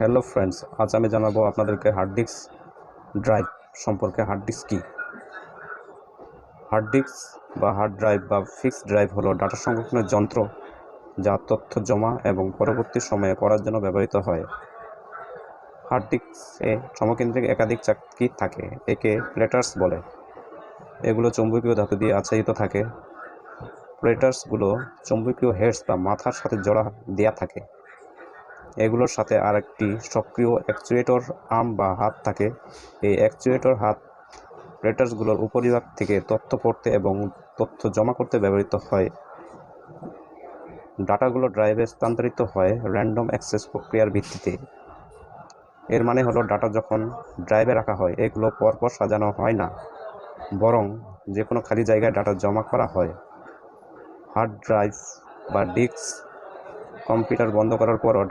Hello friends, আজ আমি জানাবো আপনাদেরকে হার্ড ডিস্ক ড্রাইভ সম্পর্কে। হার্ড ডিস্ক কী? হার্ড ডিস্ক বা হার্ড ড্রাইভ বা ফিক্সড ড্রাইভ হলো ডাটা সংরক্ষণের যন্ত্র যা তথ্য জমা এবং পরবর্তী সময়ে পড়ার জন্য ব্যবহৃত হয়। হার্ড ডিস্কে সমকেন্দ্রিক একাধিক চাকি থাকে, একে প্লেটার্স বলে। এগুলো চৌম্বকীয় ধাতু দিয়ে আচ্ছাদিত থাকে। প্লেটার্সগুলো চৌম্বকীয় হেডস বা মাথার সাথে জোড়া দেয়া থাকে। এগুলোর সাথে আরেকটি সক্রিয় অ্যাকচুয়েটর আর্ম বা হাত থাকে। এই অ্যাকচুয়েটর হাত প্লেটার্সগুলোর উপরিভাগ থেকে তথ্য পড়তে এবং তথ্য জমা করতে ব্যবহৃত হয়। ডাটাগুলো ড্রাইভে স্থানান্তরিত হয় র্যান্ডম অ্যাক্সেস প্রক্রিয়ার ভিত্তিতে। এর মানে হলো ডাটা যখন ড্রাইভে রাখা হয় এগুলো পরপর সাজানো হয় না, বরং যে কোনো খালি জায়গায় ডাটা জমা করা হয়। হার্ড ড্রাইভ বা ডিস্ক কম্পিউটার বন্ধ করার পরও